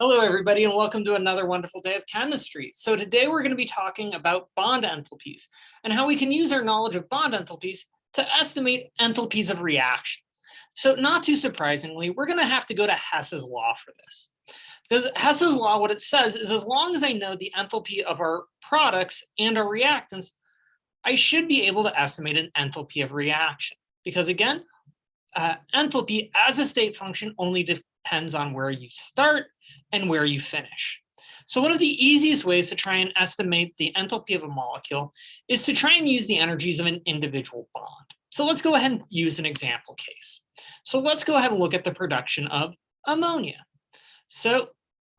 Hello, everybody, and welcome to another wonderful day of chemistry. So today we're going to be talking about bond enthalpies and how we can use our knowledge of bond enthalpies to estimate enthalpies of reactions. So not too surprisingly, we're going to have to go to Hess's law for this. Because Hess's law, what it says is as long as I know the enthalpy of our products and our reactants, I should be able to estimate an enthalpy of reaction. Because again, enthalpy as a state function only depends on where you start and where you finish. So one of the easiest ways to try and estimate the enthalpy of a molecule is to try and use the energies of an individual bond. So let's go ahead and use an example case. So let's go ahead and look at the production of ammonia. So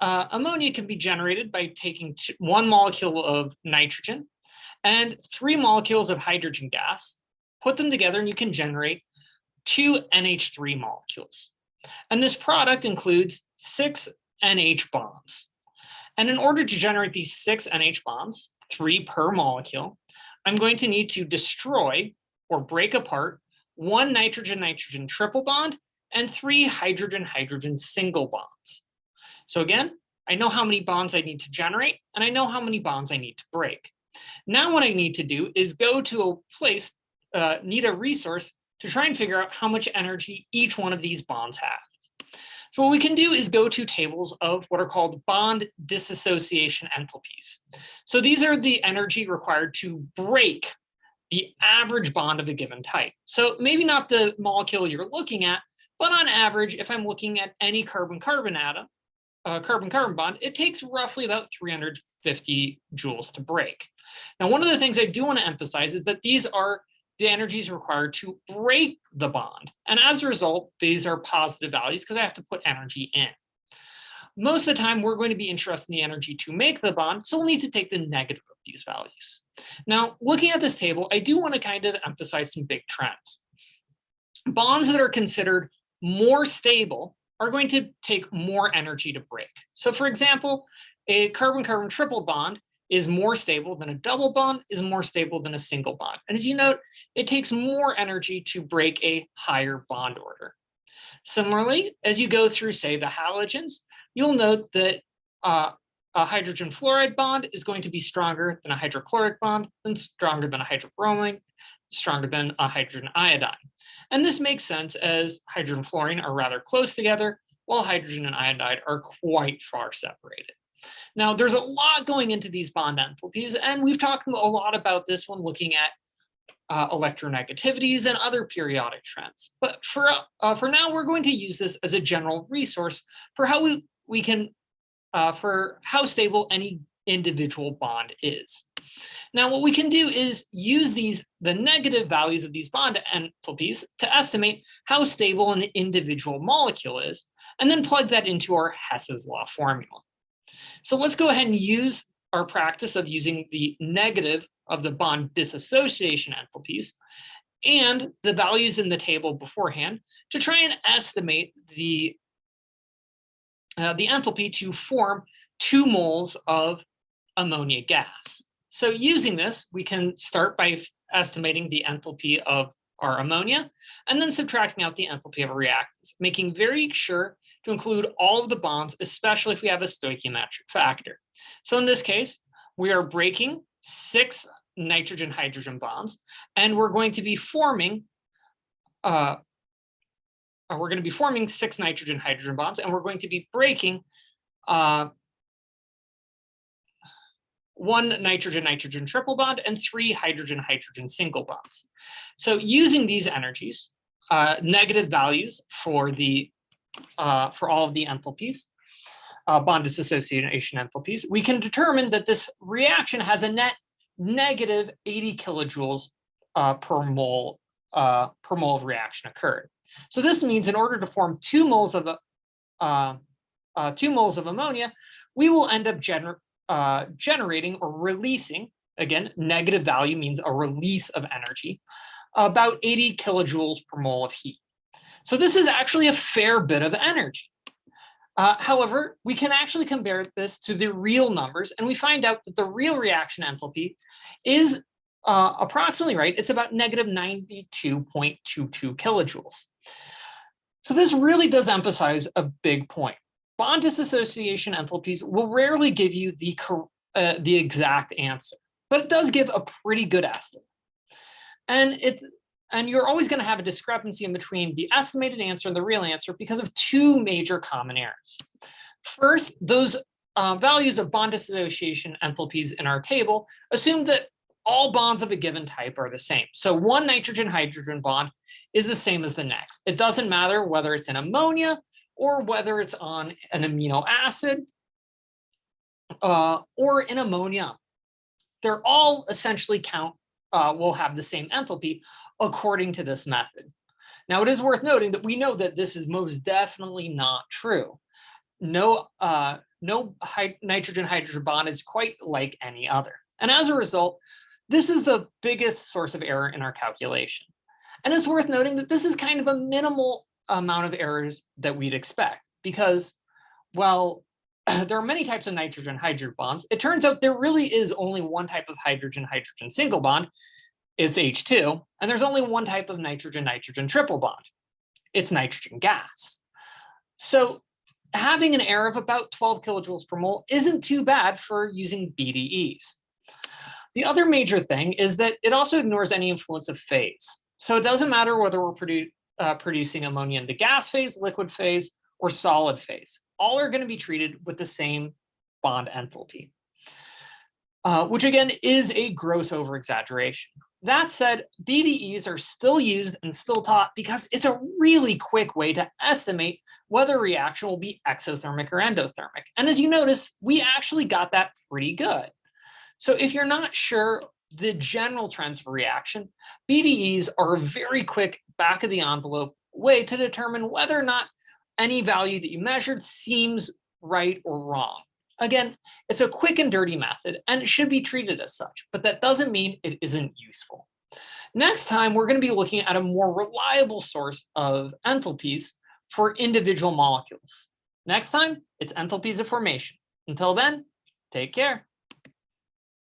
ammonia can be generated by taking one molecule of nitrogen and 3 molecules of hydrogen gas, put them together, and you can generate 2 NH3 molecules. And this product includes 6 NH bonds. And in order to generate these 6 NH bonds, 3 per molecule, I'm going to need to destroy or break apart 1 nitrogen-nitrogen triple bond and 3 hydrogen-hydrogen single bonds. So again, I know how many bonds I need to generate, and I know how many bonds I need to break. Now what I need to do is go to a place, need a resource to try and figure out how much energy each one of these bonds have. So what we can do is go to tables of what are called bond disassociation enthalpies. So these are the energy required to break the average bond of a given type. So maybe not the molecule you're looking at, but on average, if I'm looking at any carbon-carbon atom, carbon-carbon bond, it takes roughly about 350 joules to break. Now, one of the things I do want to emphasize is that these are the energies required to break the bond. And as a result, these are positive values because I have to put energy in. Most of the time, we're going to be interested in the energy to make the bond, so we'll need to take the negative of these values. Now, looking at this table, I do want to kind of emphasize some big trends. Bonds that are considered more stable are going to take more energy to break. So for example, a carbon-carbon triple bond is more stable than a double bond, is more stable than a single bond. And as you note, it takes more energy to break a higher bond order. Similarly, as you go through, say, the halogens, you'll note that a hydrogen fluoride bond is going to be stronger than a hydrochloric bond, and stronger than a hydrobromine, stronger than a hydrogen iodine. And this makes sense as hydrogen and fluorine are rather close together, while hydrogen and iodide are quite far separated. Now, there's a lot going into these bond enthalpies, and we've talked a lot about this when looking at electronegativities and other periodic trends. But for now, we're going to use this as a general resource for how we can for how stable any individual bond is. Now, what we can do is use the negative values of these bond enthalpies to estimate how stable an individual molecule is, and then plug that into our Hess's law formula. So let's go ahead and use our practice of using the negative of the bond dissociation enthalpies and the values in the table beforehand to try and estimate the enthalpy to form 2 moles of ammonia gas. So using this, we can start by estimating the enthalpy of our ammonia and then subtracting out the enthalpy of a reactants, making very sure to include all of the bonds, especially if we have a stoichiometric factor. So in this case, we are breaking 6 nitrogen-hydrogen bonds, and we're going to be forming 6 nitrogen-hydrogen bonds, and we're going to be breaking 1 nitrogen-nitrogen triple bond and 3 hydrogen-hydrogen single bonds. So using these energies, negative values for all of the enthalpies, bond dissociation enthalpies, we can determine that this reaction has a net negative 80 kilojoules per mole of reaction occurred. So this means in order to form 2 moles of ammonia, we will end up generating or releasing, again, negative value means a release of energy, about 80 kilojoules per mole of heat. So this is actually a fair bit of energy. However, we can actually compare this to the real numbers, and we find out that the real reaction enthalpy is approximately right. It's about negative 92.22 kilojoules. So this really does emphasize a big point. bond dissociation enthalpies will rarely give you the exact answer, but it does give a pretty good estimate. And you're always going to have a discrepancy in between the estimated answer and the real answer because of two major common errors. First, those values of bond dissociation enthalpies in our table assume that all bonds of a given type are the same. So one nitrogen-hydrogen bond is the same as the next. It doesn't matter whether it's in ammonia or whether it's on an amino acid or in ammonia. They're all essentially will have the same enthalpy according to this method. Now, it is worth noting that we know that this is most definitely not true. No nitrogen-hydrogen bond is quite like any other. And as a result, this is the biggest source of error in our calculation. And it's worth noting that this is kind of a minimal amount of errors that we'd expect because, well, there are many types of nitrogen-hydrogen bonds. It turns out there really is only one type of hydrogen-hydrogen single bond. It's H2. And there's only one type of nitrogen-nitrogen triple bond. It's nitrogen gas. So having an error of about 12 kilojoules per mole isn't too bad for using BDEs. The other major thing is that it also ignores any influence of phase. So it doesn't matter whether we're producing ammonia in the gas phase, liquid phase, or solid phase. All are going to be treated with the same bond enthalpy, which again is a gross over-exaggeration. That said, BDEs are still used and still taught because it's a really quick way to estimate whether a reaction will be exothermic or endothermic. And as you notice, we actually got that pretty good. So if you're not sure the general trends for reaction, BDEs are a very quick back of the envelope way to determine whether or not any value that you measured seems right or wrong. Again, it's a quick and dirty method and it should be treated as such, but that doesn't mean it isn't useful. Next time, we're going to be looking at a more reliable source of enthalpies for individual molecules. Next time, it's enthalpies of formation. Until then, take care.